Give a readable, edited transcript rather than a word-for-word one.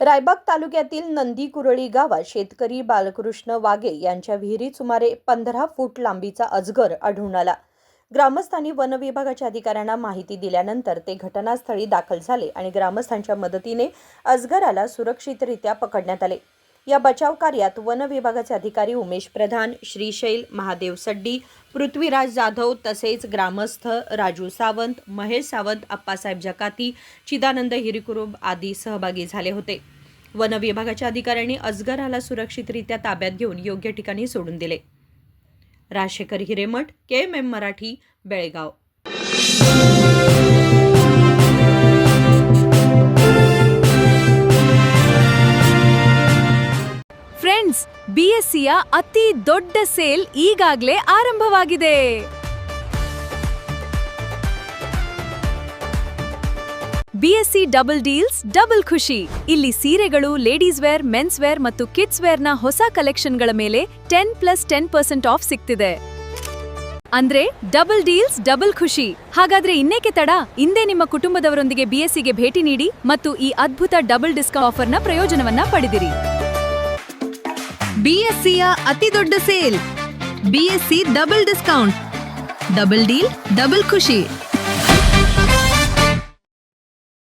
रायबाग तालुक्यातील नंदीकुरळी गावात शेतकरी बालकृष्ण वागे यांच्या विहिरीत सुमारे 15 फूट लांबीचा अजगर आढळून आला. ग्रामस्थांनी वन विभागाच्या अधिकाऱ्यांना माहिती दिल्यानंतर ते घटनास्थळी दाखल झाले आणि ग्रामस्थांच्या मदतीने अजगराला सुरक्षितरित्या पकडण्यात आले. या बचाव कार्यात वन विभागाचे अधिकारी उमेश प्रधान, श्रीशैल महादेव सड्डी, पृथ्वीराज जाधव तसेच ग्रामस्थ राजू सावंत, महेश सावंत, अप्पासाहेब जकाती, चिदानंद हिरेकुरुब आदी सहभागी झाले होते. वन विभागाच्या अधिकाऱ्यांनी अजगराला सुरक्षितरित्या ताब्यात घेऊन योग्य ठिकाणी सोडून दिले. राजशेखर हिरेमठ, KMM मराठी, बेळगाव. ಫ್ರೆಂಡ್ಸ್, BSCಯ ಅತಿ ದೊಡ್ಡ ಸೇಲ್ ಈಗಾಗಲೇ ಆರಂಭವಾಗಿದೆ. BSC ಡಬಲ್ ಡೀಲ್ಸ್ ಡಬಲ್ ಖುಷಿ. ಇಲ್ಲಿ ಸೀರೆಗಳು, ಲೇಡೀಸ್ ವೇರ್, ಮೆನ್ಸ್ ವೇರ್ ಮತ್ತು ಕಿಡ್ಸ್ ವೇರ್ನ ಹೊಸ ಕಲೆಕ್ಷನ್ಗಳ ಮೇಲೆ 10+10% ಆಫ್ ಸಿಗ್ತಿದೆ. ಅಂದ್ರೆ ಡಬಲ್ ಡೀಲ್ಸ್ ಡಬಲ್ ಖುಷಿ. ಹಾಗಾದ್ರೆ ಇನ್ನೇಕೆ ತಡ? ಇಂದೇ ನಿಮ್ಮ ಕುಟುಂಬದವರೊಂದಿಗೆ BSCಗೆ ಭೇಟಿ ನೀಡಿ ಮತ್ತು ಈ ಅದ್ಭುತ ಡಬಲ್ ಡಿಸ್ಕೌಂಟ್ ಆಫರ್ನ ಪ್ರಯೋಜನವನ್ನ ಪಡೆದಿರಿ. BSCಯ ಅತಿ ದೊಡ್ಡ sale, BSC double discount, double deal double ಖುಷಿ.